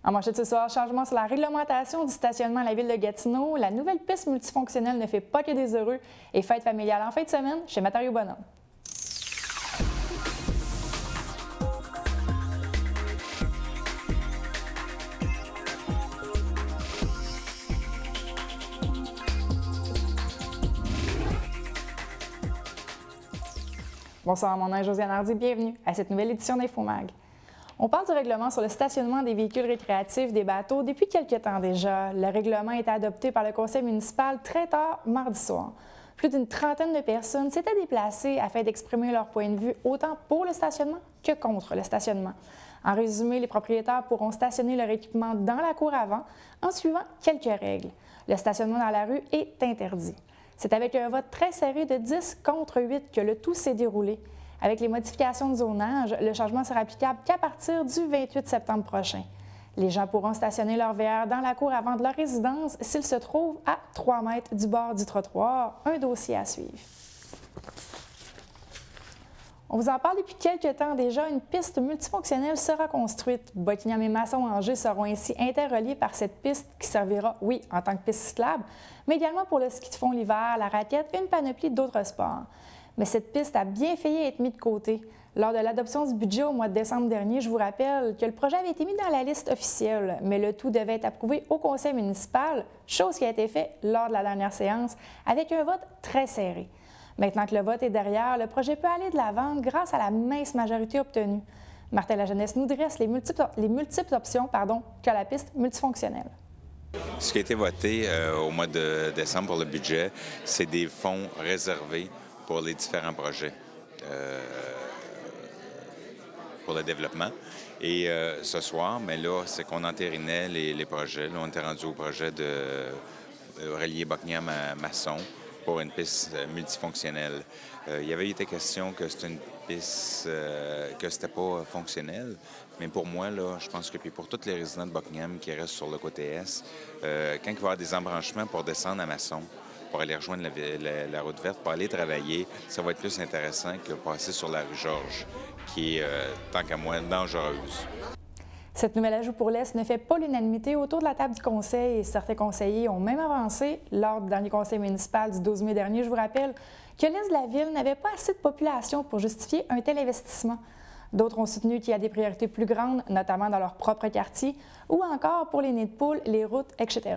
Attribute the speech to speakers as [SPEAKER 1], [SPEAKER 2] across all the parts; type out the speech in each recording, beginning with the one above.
[SPEAKER 1] En manchette ce soir, changement sur la réglementation du stationnement à la ville de Gatineau. La nouvelle piste multifonctionnelle ne fait pas que des heureux et fête familiale en fin de semaine chez Matériaux Bonhomme. Bonsoir, mon nom est Josiane Hardy, bienvenue à cette nouvelle édition d'InfoMag. On parle du règlement sur le stationnement des véhicules récréatifs des bateaux depuis quelques temps déjà. Le règlement a été adopté par le conseil municipal très tard mardi soir. Plus d'une trentaine de personnes s'étaient déplacées afin d'exprimer leur point de vue autant pour le stationnement que contre le stationnement. En résumé, les propriétaires pourront stationner leur équipement dans la cour avant en suivant quelques règles. Le stationnement dans la rue est interdit. C'est avec un vote très serré de 10 contre 8 que le tout s'est déroulé. Avec les modifications de zonage, le changement sera applicable qu'à partir du 28 septembre prochain. Les gens pourront stationner leur VR dans la cour avant de leur résidence s'ils se trouvent à 3 mètres du bord du trottoir. Un dossier à suivre. On vous en parle depuis quelques temps déjà, une piste multifonctionnelle sera construite. Buckingham et Masson-Angers seront ainsi interreliés par cette piste qui servira, oui, en tant que piste cyclable, mais également pour le ski de fond l'hiver, la raquette et une panoplie d'autres sports. Mais cette piste a bien failli être mise de côté. Lors de l'adoption du budget au mois de décembre dernier, je vous rappelle que le projet avait été mis dans la liste officielle, mais le tout devait être approuvé au conseil municipal, chose qui a été faite lors de la dernière séance, avec un vote très serré. Maintenant que le vote est derrière, le projet peut aller de l'avant grâce à la mince majorité obtenue. Martin Lajeunesse nous dresse les multiples options qu'a la piste multifonctionnelle.
[SPEAKER 2] Ce qui a été voté au mois de décembre pour le budget, c'est des fonds réservés pour les différents projets pour le développement. Et ce soir, mais là, c'est qu'on entérinait les projets. Là, on était rendu au projet de relier Buckingham à Masson pour une piste multifonctionnelle. Il y avait été question que c'était une piste que c'était pas fonctionnel, mais pour moi, là, je pense que puis pour tous les résidents de Buckingham qui restent sur le côté est, quand il va y avoir des embranchements pour descendre à Masson, pour aller rejoindre la route verte, pour aller travailler, ça va être plus intéressant que passer sur la rue Georges, qui est, tant qu'à moi, dangereuse.
[SPEAKER 1] Cette nouvelle ajout pour l'Est ne fait pas l'unanimité autour de la table du conseil et certains conseillers ont même avancé lors du dernier conseil municipal du 12 mai dernier. Je vous rappelle que l'Est de la ville n'avait pas assez de population pour justifier un tel investissement. D'autres ont soutenu qu'il y a des priorités plus grandes, notamment dans leur propre quartier, ou encore pour les nids de poules, les routes, etc.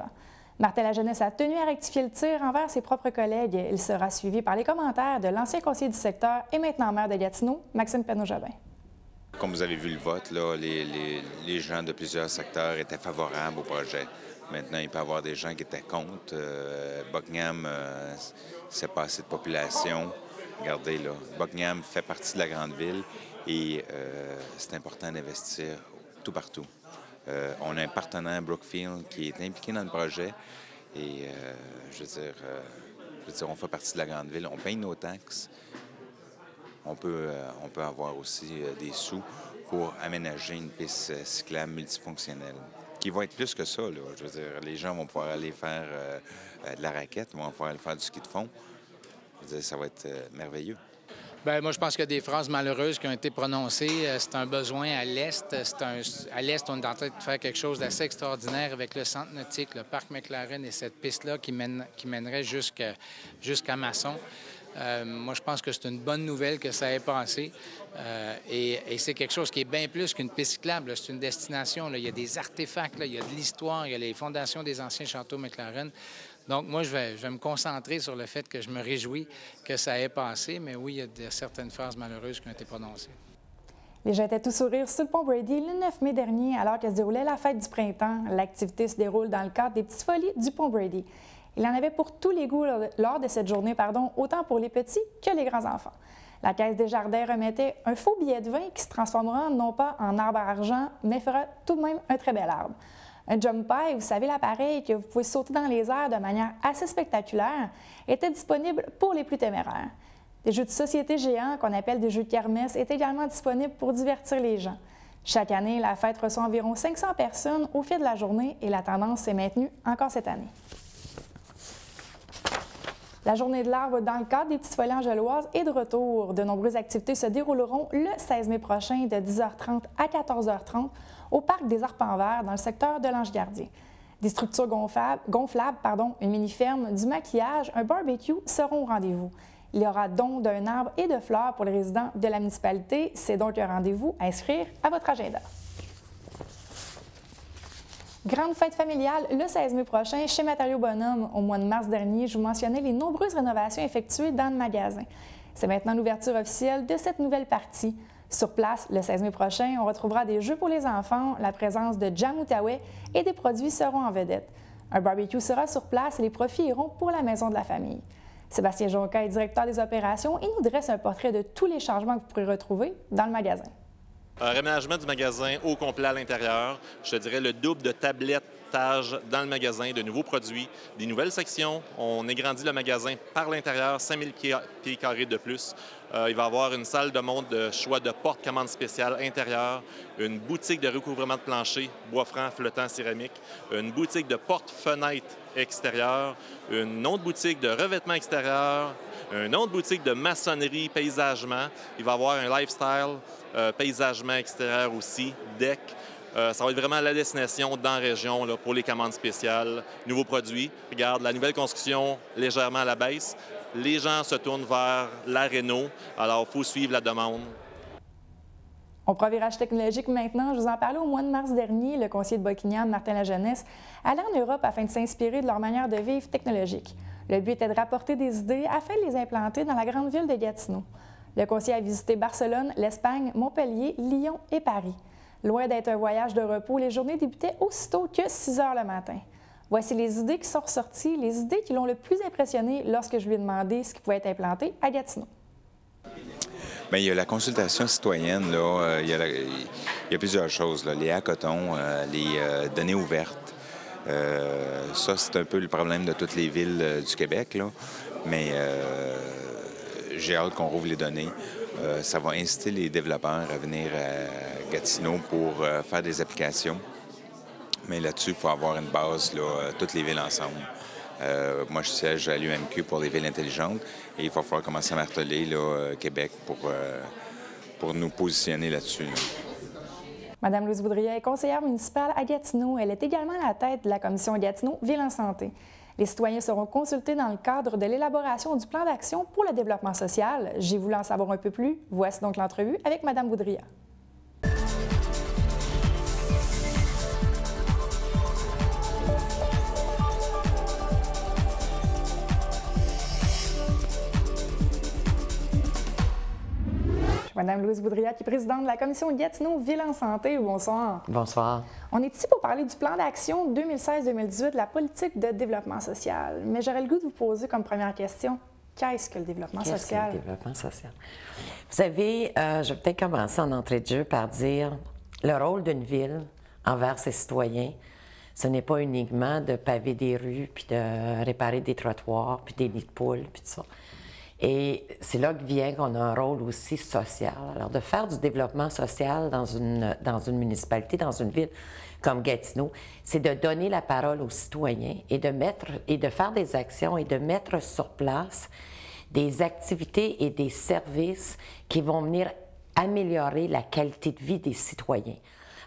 [SPEAKER 1] Martin Lajeunesse a tenu à rectifier le tir envers ses propres collègues. Il sera suivi par les commentaires de l'ancien conseiller du secteur et maintenant maire de Gatineau, Maxime Penneau-Jobin.
[SPEAKER 2] Comme vous avez vu le vote, là, les gens de plusieurs secteurs étaient favorables au projet. Maintenant, il peut y avoir des gens qui étaient contre. Buckingham, c'est pas assez de population. Regardez, là, Buckingham fait partie de la grande ville et c'est important d'investir tout partout. On a un partenaire, Brookfield, qui est impliqué dans le projet et je veux dire, on fait partie de la grande ville, on paye nos taxes. On peut avoir aussi des sous pour aménager une piste cyclable multifonctionnelle, qui va être plus que ça, là. Je veux dire, les gens vont pouvoir aller faire de la raquette, vont pouvoir aller faire du ski de fond. Je veux dire, ça va être merveilleux.
[SPEAKER 3] Bien, moi, je pense qu'il y a des phrases malheureuses qui ont été prononcées. C'est un besoin à l'Est. À l'Est, on est en train de faire quelque chose d'assez extraordinaire avec le centre nautique, le parc McLaren et cette piste-là qui mènerait jusqu'à Masson. Moi, je pense que c'est une bonne nouvelle que ça ait passé. Et c'est quelque chose qui est bien plus qu'une piste cyclable. C'est une destination. Là. Il y a des artefacts, là. Il y a de l'histoire, il y a les fondations des anciens châteaux McLaren. Donc, moi, je vais me concentrer sur le fait que je me réjouis que ça ait passé. Mais oui, il y a certaines phrases malheureuses qui ont été prononcées.
[SPEAKER 1] Les gens étaient tout sourire sur le pont Brady le 9 mai dernier, alors que se déroulait la fête du printemps. L'activité se déroule dans le cadre des Petites Folies du pont Brady. Il en avait pour tous les goûts lors de cette journée, autant pour les petits que les grands-enfants. La Caisse des Jardins remettait un faux billet de vin qui se transformera non pas en arbre à argent, mais fera tout de même un très bel arbre. Un jump pie, vous savez l'appareil que vous pouvez sauter dans les airs de manière assez spectaculaire, était disponible pour les plus téméraires. Des jeux de société géants, qu'on appelle des jeux de kermesse, étaient également disponibles pour divertir les gens. Chaque année, la fête reçoit environ 500 personnes au fil de la journée et la tendance s'est maintenue encore cette année. La journée de l'arbre dans le cadre des Petites Folies Angeloises est de retour. De nombreuses activités se dérouleront le 16 mai prochain de 10h30 à 14h30 au Parc des Arpents Verts dans le secteur de l'Ange-Gardien. Des structures gonflables, une mini-ferme, du maquillage, un barbecue seront au rendez-vous. Il y aura don d'un arbre et de fleurs pour les résidents de la municipalité. C'est donc un rendez-vous à inscrire à votre agenda. Grande fête familiale le 16 mai prochain chez Matériaux Bonhomme. Au mois de mars dernier, je vous mentionnais les nombreuses rénovations effectuées dans le magasin. C'est maintenant l'ouverture officielle de cette nouvelle partie. Sur place, le 16 mai prochain, on retrouvera des jeux pour les enfants, la présence de jam Outaouais et des produits seront en vedette. Un barbecue sera sur place et les profits iront pour la maison de la famille. Sébastien Jonca est directeur des opérations et nous dresse un portrait de tous les changements que vous pourrez retrouver dans le magasin.
[SPEAKER 4] Un réménagement du magasin au complet à l'intérieur. Je te dirais le double de tablettage dans le magasin, de nouveaux produits, des nouvelles sections. On agrandit le magasin par l'intérieur, 5000 pieds carrés de plus. Il va y avoir une salle de montre de choix de porte-commande spéciale intérieure, une boutique de recouvrement de plancher, bois franc, flottant, céramique, une boutique de porte-fenêtre extérieure, une autre boutique de revêtement extérieur, une autre boutique de maçonnerie, paysagement. Il va y avoir un lifestyle, paysagement extérieur aussi, deck. Ça va être vraiment la destination dans la région là, pour les commandes spéciales, nouveaux produits. Regarde, la nouvelle construction légèrement à la baisse. Les gens se tournent vers la réno, alors il faut suivre la demande.
[SPEAKER 1] On prend un virage technologique maintenant. Je vous en parlais au mois de mars dernier. Le conseiller de Buckingham, Martin Lajeunesse, allait en Europe afin de s'inspirer de leur manière de vivre technologique. Le but était de rapporter des idées afin de les implanter dans la grande ville de Gatineau. Le conseiller a visité Barcelone, l'Espagne, Montpellier, Lyon et Paris. Loin d'être un voyage de repos, les journées débutaient aussitôt que 6 heures le matin. Voici les idées qui sont ressorties, les idées qui l'ont le plus impressionné lorsque je lui ai demandé ce qui pouvait être implanté à Gatineau.
[SPEAKER 2] Bien, il y a la consultation citoyenne, là. Il y a plusieurs choses, là. Les hackathons, les données ouvertes. Ça, c'est un peu le problème de toutes les villes du Québec, là. Mais j'ai hâte qu'on rouvre les données. Ça va inciter les développeurs à venir à Gatineau pour faire des applications. Mais là-dessus, il faut avoir une base, là, toutes les villes ensemble. Moi, je siège à l'UMQ pour les villes intelligentes et il va falloir commencer à marteler là, Québec pour nous positionner là-dessus.
[SPEAKER 1] Madame Louise Boudria est conseillère municipale à Gatineau. Elle est également à la tête de la commission Gatineau Ville en santé. Les citoyens seront consultés dans le cadre de l'élaboration du plan d'action pour le développement social. J'ai voulu en savoir un peu plus. Voici donc l'entrevue avec Madame Boudria. Madame Louise Boudria, qui est présidente de la commission Gatineau Ville en santé. Bonsoir.
[SPEAKER 5] Bonsoir.
[SPEAKER 1] On est ici pour parler du plan d'action 2016-2018 de la politique de développement social. Mais j'aurais le goût de vous poser comme première question, qu'est-ce que le développement social?
[SPEAKER 5] Qu'est-ce que le développement social? Vous savez, je vais peut-être commencer en entrée de jeu par dire le rôle d'une ville envers ses citoyens, ce n'est pas uniquement de paver des rues, puis de réparer des trottoirs, puis des nids de poules, puis tout ça. Et c'est là que vient qu'on a un rôle aussi social. Alors, de faire du développement social dans une municipalité, dans une ville comme Gatineau, c'est de donner la parole aux citoyens et de faire des actions et de mettre sur place des activités et des services qui vont venir améliorer la qualité de vie des citoyens.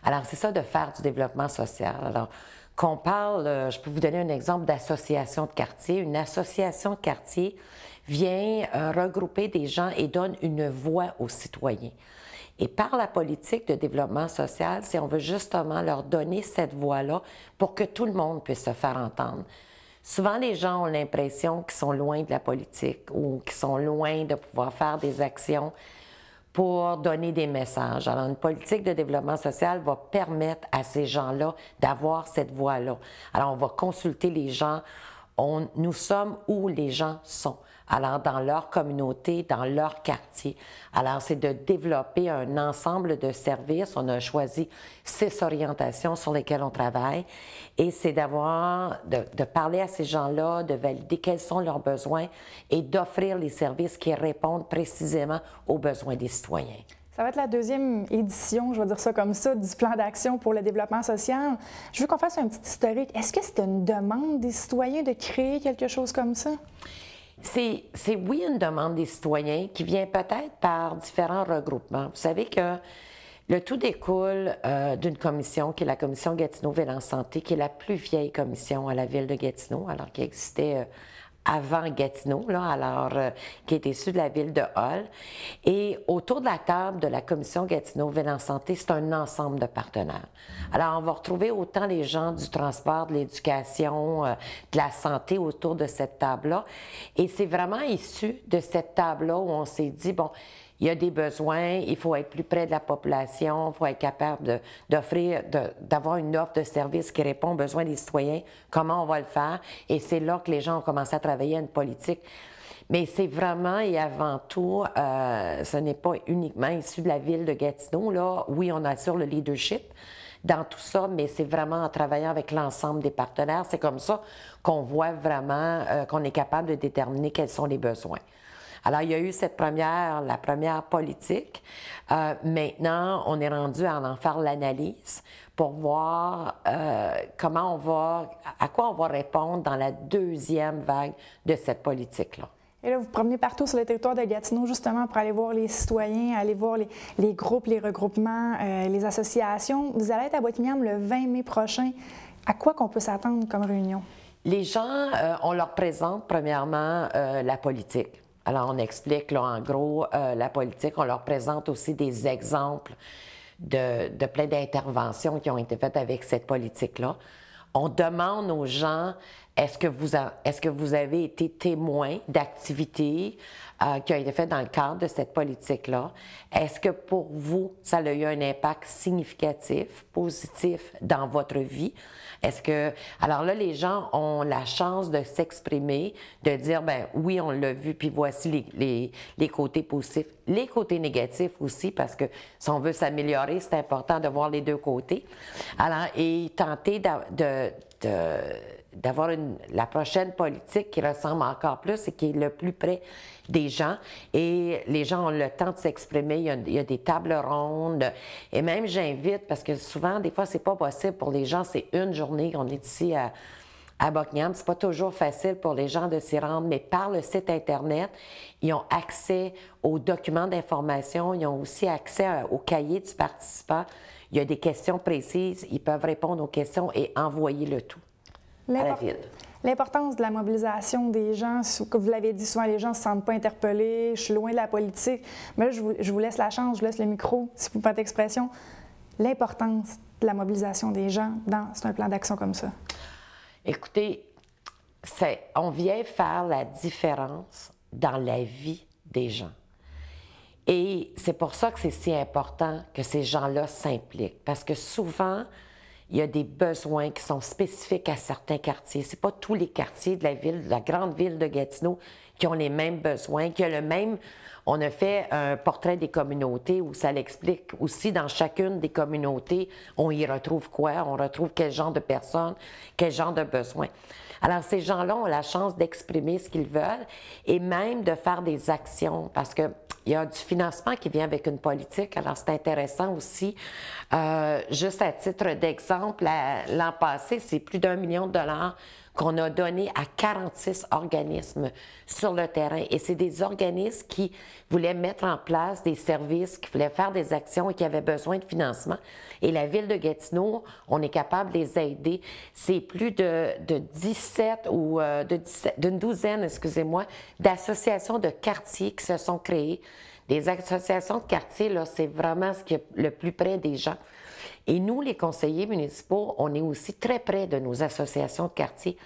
[SPEAKER 5] Alors, c'est ça de faire du développement social. Alors, qu'on parle, je peux vous donner un exemple d'association de quartier. Une association de quartier vient regrouper des gens et donne une voix aux citoyens. Et par la politique de développement social, c'est on veut justement leur donner cette voix-là pour que tout le monde puisse se faire entendre. Souvent, les gens ont l'impression qu'ils sont loin de la politique ou qu'ils sont loin de pouvoir faire des actions pour donner des messages. Alors, une politique de développement social va permettre à ces gens-là d'avoir cette voix-là. Alors, on va consulter les gens. Nous sommes où les gens sont. Alors, dans leur communauté, dans leur quartier. Alors, c'est de développer un ensemble de services. On a choisi 6 orientations sur lesquelles on travaille. Et c'est de parler à ces gens-là, de valider quels sont leurs besoins et d'offrir les services qui répondent précisément aux besoins des citoyens.
[SPEAKER 1] Ça va être la deuxième édition, je vais dire ça comme ça, du plan d'action pour le développement social. Je veux qu'on fasse un petit historique. Est-ce que c'est une demande des citoyens de créer quelque chose comme ça?
[SPEAKER 5] C'est oui une demande des citoyens qui vient peut-être par différents regroupements. Vous savez que le tout découle d'une commission qui est la commission Gatineau-Ville-en-Santé, qui est la plus vieille commission à la ville de Gatineau, alors qui existait avant Gatineau, là, alors qui est issue de la ville de Hull. Et autour de la table de la commission Gatineau-Ville-en-Santé, c'est un ensemble de partenaires. Alors, on va retrouver autant les gens du transport, de l'éducation, de la santé autour de cette table-là. Et c'est vraiment issu de cette table-là où on s'est dit, bon, il y a des besoins, il faut être plus près de la population, il faut être capable d'avoir une offre de service qui répond aux besoins des citoyens. Comment on va le faire? Et c'est là que les gens ont commencé à travailler à une politique. Mais c'est vraiment et avant tout, ce n'est pas uniquement issu de la ville de Gatineau. Là. Oui, on assure le leadership dans tout ça, mais c'est vraiment en travaillant avec l'ensemble des partenaires. C'est comme ça qu'on voit vraiment qu'on est capable de déterminer quels sont les besoins. Alors, il y a eu la première politique. Maintenant, on est rendu à en faire l'analyse pour voir à quoi on va répondre dans la deuxième vague de cette politique-là.
[SPEAKER 1] Et là, vous promenez partout sur le territoire de Gatineau, justement, pour aller voir les citoyens, aller voir les groupes, les regroupements, les associations. Vous allez être à Buckingham le 20 mai prochain. À quoi qu'on peut s'attendre comme réunion? Les gens,
[SPEAKER 5] on leur présente, premièrement, la politique. Alors, on explique, là, en gros, la politique. On leur présente aussi des exemples de plein d'interventions qui ont été faites avec cette politique-là. On demande aux gens, est-ce que vous avez été témoin d'activités qui ont été faites dans le cadre de cette politique-là? Est-ce que pour vous, ça a eu un impact significatif, positif dans votre vie? Alors là, les gens ont la chance de s'exprimer, de dire, ben oui, on l'a vu, puis voici les côtés positifs. Les côtés négatifs aussi, parce que si on veut s'améliorer, c'est important de voir les deux côtés. Alors, et tenter d'avoir la prochaine politique qui ressemble encore plus et qui est le plus près des gens. Et les gens ont le temps de s'exprimer. Il y a des tables rondes. Et même, j'invite, parce que souvent, des fois, c'est pas possible pour les gens. C'est une journée qu'on est ici à Buckingham. C'est pas toujours facile pour les gens de s'y rendre, mais par le site Internet, ils ont accès aux documents d'information. Ils ont aussi accès au cahier du participant. Il y a des questions précises. Ils peuvent répondre aux questions et envoyer le tout à la ville.
[SPEAKER 1] L'importance de la mobilisation des gens, comme vous l'avez dit souvent, les gens ne se sentent pas interpellés, je suis loin de la politique. Mais là, je vous laisse la chance, je vous laisse le micro, si vous me faites expression. L'importance de la mobilisation des gens dans un plan d'action comme ça.
[SPEAKER 5] Écoutez, on vient faire la différence dans la vie des gens. Et c'est pour ça que c'est si important que ces gens-là s'impliquent. Parce que souvent, il y a des besoins qui sont spécifiques à certains quartiers. Ce n'est pas tous les quartiers de la grande ville de Gatineau qui ont les mêmes besoins, qui ont le même... On a fait un portrait des communautés où ça l'explique aussi dans chacune des communautés, on y retrouve quoi, on retrouve quel genre de personnes, quel genre de besoins. Alors, ces gens-là ont la chance d'exprimer ce qu'ils veulent et même de faire des actions parce que il y a du financement qui vient avec une politique. Alors, c'est intéressant aussi. Juste à titre d'exemple, l'an passé, c'est plus d'1 million de dollars qu'on a donné à 46 organismes sur le terrain. Et c'est des organismes qui voulaient mettre en place des services, qui voulaient faire des actions et qui avaient besoin de financement. Et la Ville de Gatineau, on est capable de les aider. C'est plus de 17 ou d'une douzaine, excusez-moi, d'associations de quartiers qui se sont créées. Des associations de quartier, là, c'est vraiment ce qui est le plus près des gens. Et nous, les conseillers municipaux, on est aussi très près de nos associations de quartier.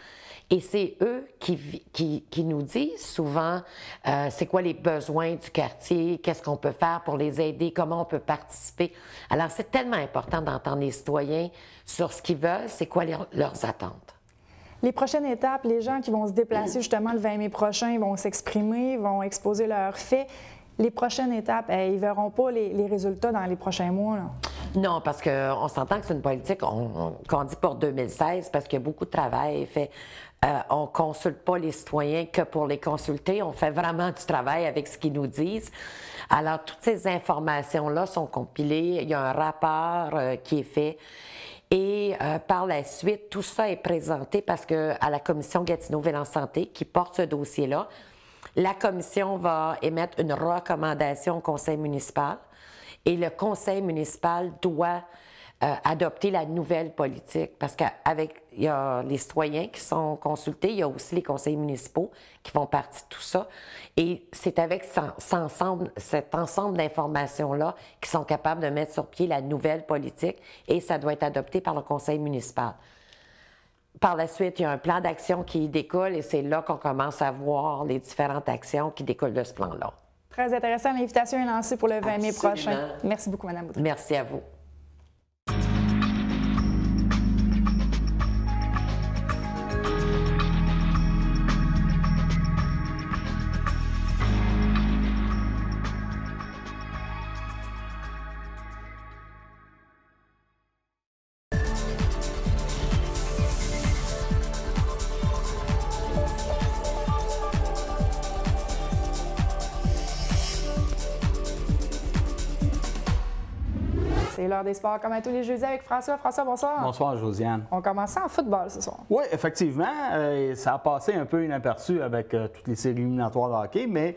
[SPEAKER 5] Et c'est eux qui nous disent souvent c'est quoi les besoins du quartier, qu'est-ce qu'on peut faire pour les aider, comment on peut participer. Alors, c'est tellement important d'entendre les citoyens sur ce qu'ils veulent, c'est quoi leurs attentes.
[SPEAKER 1] Les prochaines étapes, les gens qui vont se déplacer justement le 20 mai prochain vont s'exprimer, vont exposer leurs faits. Les prochaines étapes, ils ne verront pas les résultats dans les prochains mois, là.
[SPEAKER 5] Non, parce qu'on s'entend que c'est une politique qu'on dit pour 2016 parce qu'il y a beaucoup de travail fait. On ne consulte pas les citoyens que pour les consulter. On fait vraiment du travail avec ce qu'ils nous disent. Alors, toutes ces informations-là sont compilées. Il y a un rapport qui est fait. Et par la suite, tout ça est présenté parce que à la commission Gatineau-Ville-en-Santé qui porte ce dossier-là, La commission va émettre une recommandation au conseil municipal et le conseil municipal doit adopter la nouvelle politique parce il y a les citoyens qui sont consultés, il y a aussi les conseils municipaux qui font partie de tout ça. Et c'est avec cet ensemble d'informations-là qu'ils sont capables de mettre sur pied la nouvelle politique et ça doit être adopté par le conseil municipal. Par la suite, il y a un plan d'action qui découle et c'est là qu'on commence à voir les différentes actions qui découlent de ce plan-là.
[SPEAKER 1] Très intéressant. L'invitation est lancée pour le 20 mai
[SPEAKER 5] Absolument.
[SPEAKER 1] prochain. Merci beaucoup, Mme Boudreau.
[SPEAKER 5] Merci à vous.
[SPEAKER 1] C'est l'heure des sports comme à tous les jeudis avec François. François, bonsoir.
[SPEAKER 6] Bonsoir, Josiane.
[SPEAKER 1] On commence en football ce soir.
[SPEAKER 6] Oui, effectivement, ça a passé un peu inaperçu avec toutes les séries éliminatoires de hockey, mais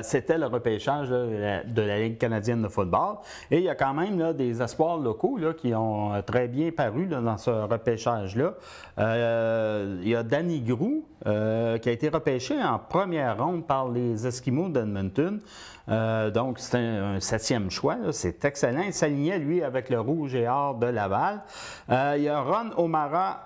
[SPEAKER 6] c'était le repêchage de la Ligue canadienne de football. Et il y a quand même là, des espoirs locaux là, qui ont très bien paru là, dans ce repêchage-là. Il y a Danny Groux qui a été repêché en première ronde par les Esquimaux d'Edmonton. Donc, c'est un 7e choix. C'est excellent. Il s'alignait, lui, avec le Rouge et Or de Laval. Il y a Ron O'Mara,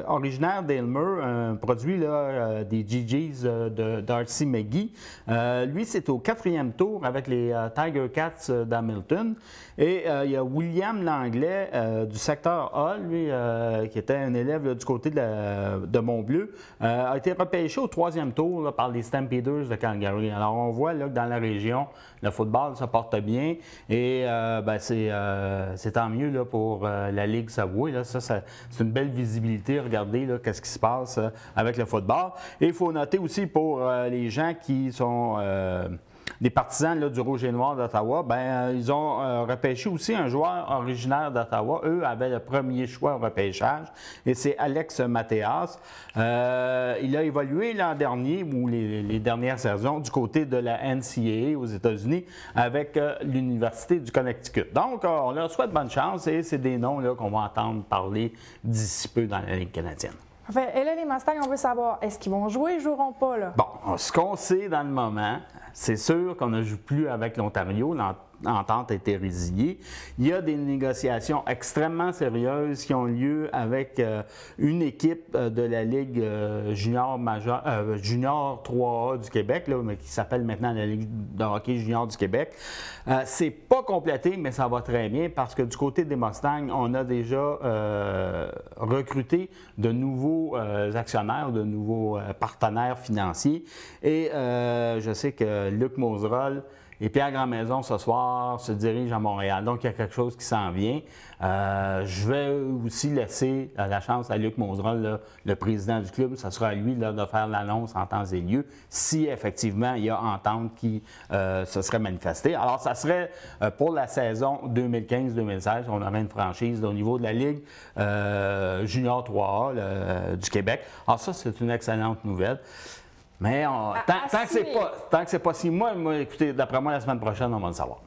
[SPEAKER 6] originaire d'Aylmer, un produit là, des GGs de Darcy McGee. Lui, c'est au 4e tour avec les Tiger Cats d'Hamilton. Et il y a William Langlais du secteur A, lui, qui était un élève là, du côté de Montbleu, a été repêché au 3e tour là, par les Stampeders de Calgary. Alors, on voit là, que dans la région, le football se porte bien et c'est tant mieux là, pour la Ligue Subway. Là. Ça, c'est une belle visibilité. Regardez qu'est-ce qui se passe avec le football. Et il faut noter aussi pour les gens qui sont des partisans là, du Rouge et Noir d'Ottawa, ils ont repêché aussi un joueur originaire d'Ottawa. Eux avaient le premier choix au repêchage et c'est Alex Mathéas. Il a évolué l'an dernier ou les dernières saisons du côté de la NCAA aux États-Unis avec l'Université du Connecticut. Donc, on leur souhaite bonne chance et c'est des noms là, qu'on va entendre parler d'ici peu dans la Ligue canadienne.
[SPEAKER 1] Enfin, et là, les Mustangs, on veut savoir, est-ce qu'ils vont jouer ou ils ne joueront pas? Là?
[SPEAKER 6] Bon, ce qu'on sait dans le moment, c'est sûr qu'on ne joue plus avec l'Ontario. L'entente a été résiliée. Il y a des négociations extrêmement sérieuses qui ont lieu avec une équipe de la Ligue junior 3A du Québec, là, mais qui s'appelle maintenant la Ligue de hockey junior du Québec. C'est pas complété, mais ça va très bien parce que du côté des Mustangs, on a déjà recruté de nouveaux actionnaires, de nouveaux partenaires financiers. Et je sais que Luc Moserol et Pierre Grandmaison, ce soir, se dirige à Montréal. Donc, il y a quelque chose qui s'en vient. Je vais aussi laisser la chance à Luc Moserol, là, le président du club. Ce sera à lui là, de faire l'annonce en temps et lieu si, effectivement, il y a entente qui se serait manifestée. Alors, ça serait pour la saison 2015-2016. On aurait une franchise là, au niveau de la Ligue junior 3A du Québec. Alors, ça, c'est une excellente nouvelle. Mais tant que c'est pas si, moi, écoutez, d'après moi, la semaine prochaine, on va le savoir.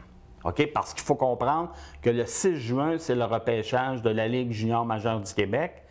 [SPEAKER 6] OK? Parce qu'il faut comprendre que le 6 juin, c'est le repêchage de la Ligue junior majeure du Québec.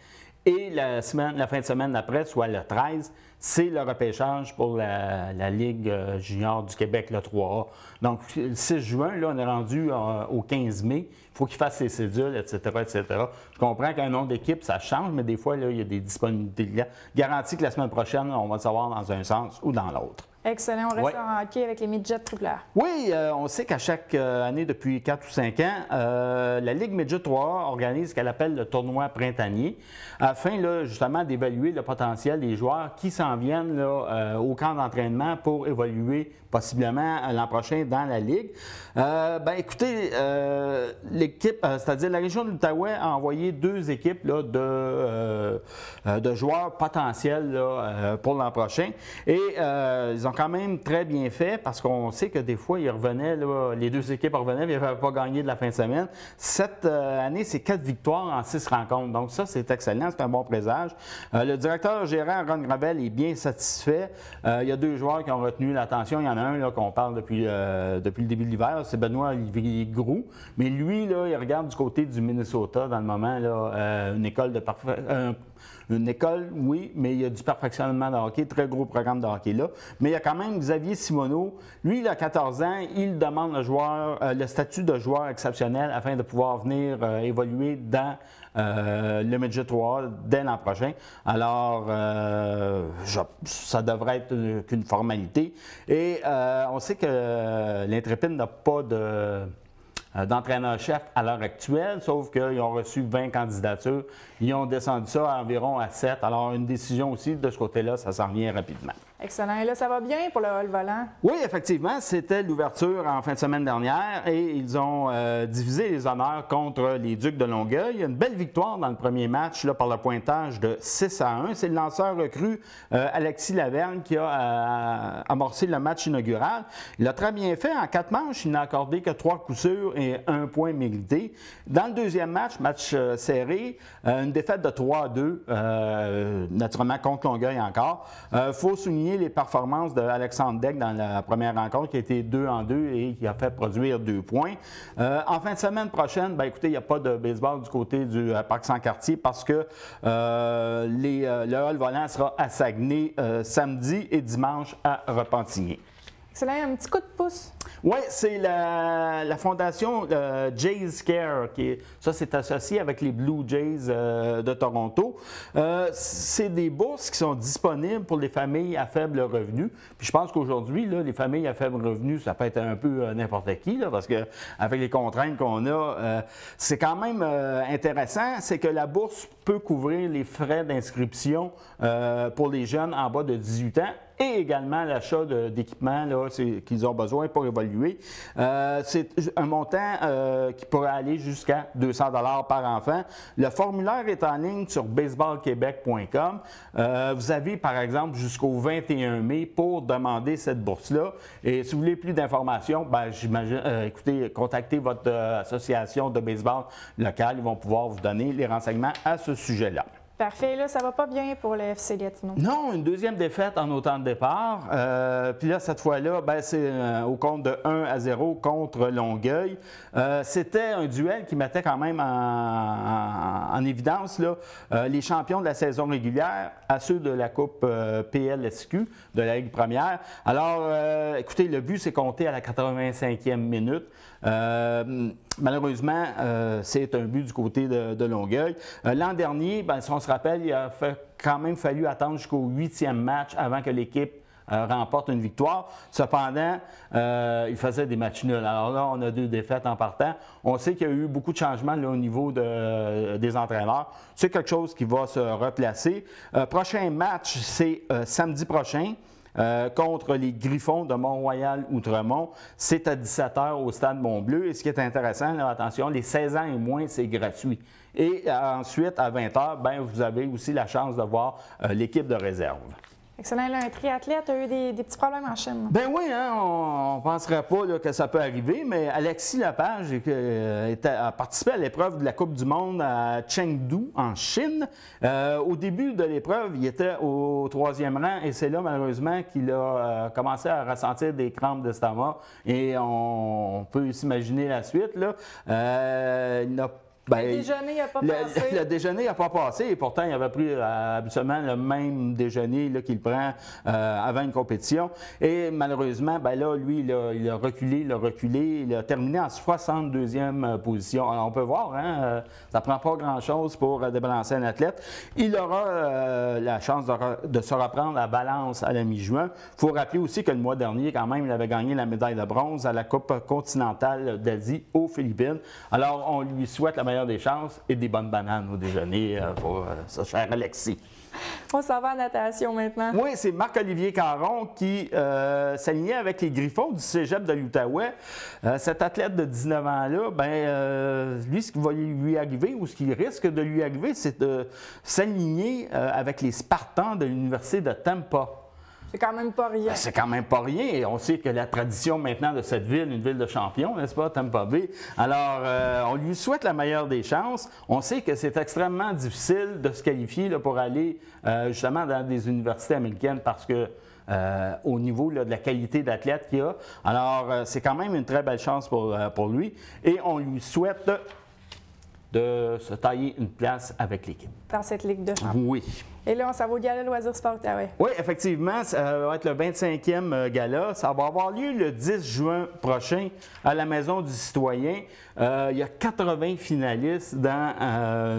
[SPEAKER 6] Et la fin de semaine d'après, soit le 13, c'est le repêchage pour la Ligue junior du Québec, le 3A. Donc, le 6 juin, là, on est rendu au 15 mai. Il faut qu'il fasse ses cédules, etc., etc. Je comprends qu'un nombre d'équipes, ça change, mais des fois, là, il y a des disponibilités. Garantie que la semaine prochaine, on va le savoir dans un sens ou dans l'autre.
[SPEAKER 1] Excellent. On reste en hockey avec les midgets tripleurs.
[SPEAKER 6] Oui, on sait qu'à chaque année, depuis 4 ou 5 ans, la Ligue Midget 3A organise ce qu'elle appelle le tournoi printanier afin, là, justement, d'évaluer le potentiel des joueurs qui s'en viennent là, au camp d'entraînement pour évoluer possiblement l'an prochain dans la Ligue. Écoutez, l'équipe, c'est-à-dire la région de l'Outaouais a envoyé 2 équipes là, de joueurs potentiels là, pour l'an prochain et ils ont quand même très bien fait parce qu'on sait que des fois, ils revenaient, là, les deux équipes revenaient, mais ils n'avaient pas gagné de la fin de semaine. Cette année, c'est 4 victoires en 6 rencontres. Donc ça, c'est excellent, c'est un bon présage. Le directeur gérant, Ron Gravel, est bien satisfait. Il y a 2 joueurs qui ont retenu l'attention. Il y en a un là, qu'on parle depuis le début de l'hiver, c'est Benoît Olivier Groux. Mais lui, là, il regarde du côté du Minnesota dans le moment, là, une école de une école, oui, mais il y a du perfectionnement de hockey, très gros programme de hockey là. Mais il y a quand même Xavier Simoneau. Lui, il a 14 ans, il demande le statut de joueur exceptionnel afin de pouvoir venir évoluer dans le Midget 3 dès l'an prochain. Alors, ça devrait être qu'une formalité. Et on sait que l'Intrépide n'a pas d'entraîneur-chef à l'heure actuelle, sauf qu'ils ont reçu 20 candidatures. Ils ont descendu ça à environ à 7. Alors, une décision aussi de ce côté-là, ça s'en vient rapidement.
[SPEAKER 1] Excellent. Et là, ça va bien pour le hall volant?
[SPEAKER 6] Oui, effectivement, c'était l'ouverture en fin de semaine dernière et ils ont divisé les honneurs contre les Ducs de Longueuil. Une belle victoire dans le premier match là, par le pointage de 6-1. C'est le lanceur recru Alexis Lavergne qui a amorcé le match inaugural. Il a très bien fait. En 4 manches, il n'a accordé que 3 coups sûrs et 1 point mérité. Dans le deuxième match serré, une défaite de 3-2, naturellement contre Longueuil encore. Il faut souligner les performances d'Alexandre Daigle dans la première rencontre qui a été 2-2 et qui a fait produire 2 points. En fin de semaine prochaine, bien, écoutez, il n'y a pas de baseball du côté du Parc Sans-Cartier parce que le hall volant sera à Saguenay samedi et dimanche à Repentigny.
[SPEAKER 1] Excellent. Un petit coup de pouce.
[SPEAKER 6] Oui, c'est la fondation Jays Care, ça c'est associé avec les Blue Jays de Toronto. C'est des bourses qui sont disponibles pour les familles à faible revenu. Puis je pense qu'aujourd'hui, les familles à faible revenu, ça peut être un peu n'importe qui, là, parce qu'avec les contraintes qu'on a, c'est quand même intéressant, c'est que la bourse peut couvrir les frais d'inscription pour les jeunes en bas de 18 ans. Et également l'achat d'équipements qu'ils ont besoin pour évoluer. C'est un montant qui pourrait aller jusqu'à 200 $ par enfant. Le formulaire est en ligne sur baseballquebec.com. Vous avez, par exemple, jusqu'au 21 mai pour demander cette bourse-là. Et si vous voulez plus d'informations, j'imagine, écoutez, contactez votre association de baseball locale. Ils vont pouvoir vous donner les renseignements à ce sujet-là.
[SPEAKER 1] Parfait. Là, ça va pas bien pour le FC Gatineau.
[SPEAKER 6] Non, une deuxième défaite en autant de départ. Puis là, cette fois-là, c'est au compte de 1-0 contre Longueuil. C'était un duel qui mettait quand même en évidence là, les champions de la saison régulière à ceux de la Coupe PLSQ de la Ligue première. Alors, écoutez, le but s'est compté à la 85e minute. Malheureusement, c'est un but du côté de Longueuil. L'an dernier, si on se rappelle, il a quand même fallu attendre jusqu'au 8e match avant que l'équipe remporte une victoire. Cependant, il faisait des matchs nuls. Alors là, on a 2 défaites en partant. On sait qu'il y a eu beaucoup de changements là, au niveau des entraîneurs. C'est quelque chose qui va se replacer. Prochain match, c'est samedi prochain. Contre les Griffons de Mont-Royal-Outremont. C'est à 17h au Stade Mont-Bleu. Et ce qui est intéressant, là, attention, les 16 ans et moins, c'est gratuit. Et ensuite, à 20h, vous avez aussi la chance de voir l'équipe de réserve.
[SPEAKER 1] Excellent. Là, un triathlète a eu des petits problèmes en Chine.
[SPEAKER 6] Ben oui, hein, on ne penserait pas là, que ça peut arriver, mais Alexis Lepage a participé à l'épreuve de la Coupe du Monde à Chengdu, en Chine. Au début de l'épreuve, il était au 3e rang et c'est là, malheureusement, qu'il a commencé à ressentir des crampes d'estomac. Et on peut s'imaginer la suite. Là. Il n'a
[SPEAKER 1] le déjeuner n'a pas passé.
[SPEAKER 6] Le déjeuner n'a pas passé et pourtant, il avait pris habituellement le même déjeuner qu'il prend avant une compétition. Et malheureusement, là, lui, il a reculé. Il a terminé en 62e position. Alors, on peut voir, hein, ça ne prend pas grand-chose pour débalancer un athlète. Il aura la chance de se reprendre à Valence à la mi-juin. Il faut rappeler aussi que le mois dernier, quand même, il avait gagné la médaille de bronze à la Coupe continentale d'Asie aux Philippines. Alors, on lui souhaite la meilleure des chances et des bonnes bananes au déjeuner pour ce cher Alexis.
[SPEAKER 1] On s'en va en natation maintenant.
[SPEAKER 6] Oui, c'est Marc-Olivier Caron qui s'alignait avec les Griffons du cégep de l'Outaouais. Cet athlète de 19 ans-là, lui, ce qui va lui arriver ou ce qui risque de lui arriver, c'est de s'aligner avec les Spartans de l'Université de Tampa.
[SPEAKER 1] C'est quand même pas rien.
[SPEAKER 6] Ben, c'est quand même pas rien. Et on sait que la tradition maintenant de cette ville, une ville de champions, n'est-ce pas, Tampa Bay? Alors, on lui souhaite la meilleure des chances. On sait que c'est extrêmement difficile de se qualifier là, pour aller justement dans des universités américaines parce que au niveau là, de la qualité d'athlète qu'il a. Alors, c'est quand même une très belle chance pour lui. Et on lui souhaite de se tailler une place avec l'équipe.
[SPEAKER 1] Dans cette Ligue de champions.
[SPEAKER 6] Oui.
[SPEAKER 1] Et là, on s'en va au Gala Loisirs Sport Outaouais.
[SPEAKER 6] Oui, effectivement, ça va être le 25e gala. Ça va avoir lieu le 10 juin prochain à la Maison du Citoyen. Il y a 80 finalistes dans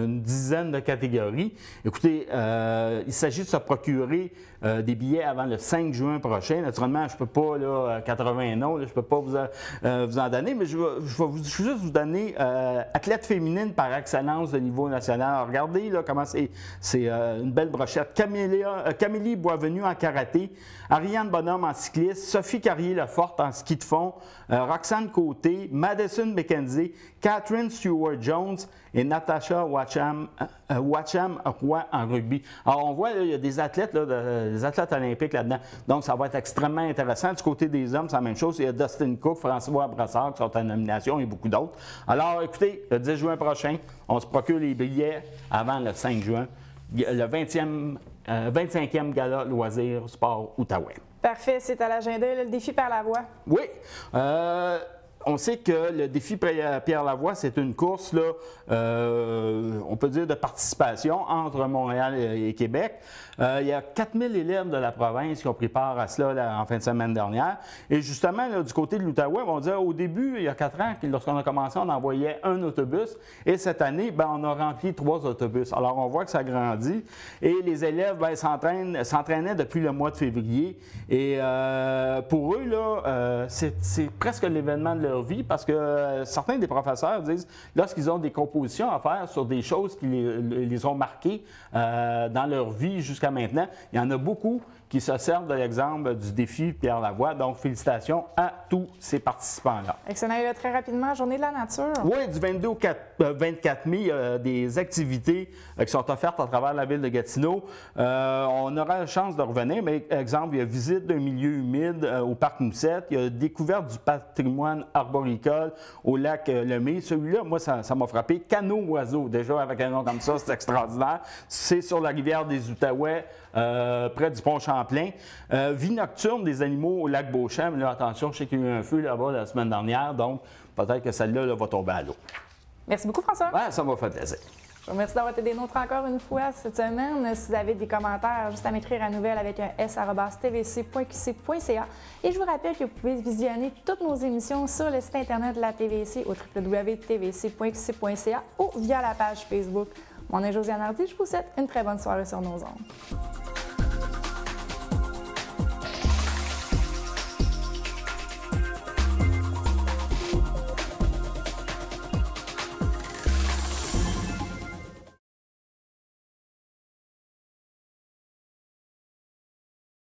[SPEAKER 6] une dizaine de catégories. Écoutez, il s'agit de se procurer des billets avant le 5 juin prochain. Naturellement, je ne peux pas, là, 80 noms, là, je ne peux pas vous en donner, mais je vais juste vous donner athlète féminine par excellence de niveau national. Alors, regardez là, comment c'est une belle brochette. Camélie Boisvenu en karaté, Ariane Bonhomme en cycliste, Sophie Carrier-Leforte en ski de fond, Roxane Côté, Madison McKenzie, Catherine Stewart-Jones et Natasha Watcham Roy en rugby. Alors, on voit, là, il y a des athlètes, là, des athlètes olympiques là-dedans. Donc, ça va être extrêmement intéressant. Du côté des hommes, c'est la même chose. Il y a Dustin Cook, François Brassard qui sont en nomination et beaucoup d'autres. Alors, écoutez, le 10 juin prochain, on se procure les billets avant le 5 juin. Le 25e Gala Loisirs Sport Outaouais.
[SPEAKER 1] Parfait, c'est à l'agenda. Le défi par la voie.
[SPEAKER 6] Oui. On sait que le défi Pierre Lavoie, c'est une course, là, on peut dire, de participation entre Montréal et Québec. Il y a 4000 élèves de la province qui ont pris part à cela là, en fin de semaine dernière. Et justement, là, du côté de l'Outaouais, on dit au début, il y a 4 ans, lorsqu'on a commencé, on envoyait un autobus. Et cette année, bien, on a rempli 3 autobus. Alors, on voit que ça grandit. Et les élèves bien, s'entraînaient depuis le mois de février. Et pour eux, là, c'est presque l'événement de leur vie parce que certains des professeurs disent, lorsqu'ils ont des compositions à faire sur des choses qui les ont marquées dans leur vie jusqu'à maintenant, il y en a beaucoup qui se servent de l'exemple du défi Pierre Lavoie. Donc, félicitations à tous ces participants-là.
[SPEAKER 1] Excellent. Et là, très rapidement, Journée de la nature.
[SPEAKER 6] Oui, du 22 au 24 mai, il y a des activités qui sont offertes à travers la ville de Gatineau. On aura la chance de revenir, mais exemple, il y a visite d'un milieu humide au parc Moussette, il y a découverte du patrimoine arboricole au lac Lemay. Celui-là, moi, ça m'a frappé. Canot-oiseau, déjà avec un nom comme ça, c'est extraordinaire. C'est sur la rivière des Outaouais, près du pont Champlain. Vie nocturne des animaux au lac Beauchamp. Là, attention, je sais qu'il y a eu un feu là-bas la semaine dernière, donc peut-être que celle-là là, va tomber à l'eau.
[SPEAKER 1] Merci beaucoup, François.
[SPEAKER 6] Ouais, ça m'a fait plaisir.
[SPEAKER 1] Je vous remercie d'avoir été des nôtres encore une fois cette semaine. Si vous avez des commentaires, juste à m'écrire à nouvelle avec un s@tvc.qc.ca. Et je vous rappelle que vous pouvez visionner toutes nos émissions sur le site Internet de la TVC au www.tvc.qc.ca ou via la page Facebook. Mon nom est Josiane Hardy. Je vous souhaite une très bonne soirée sur nos ondes.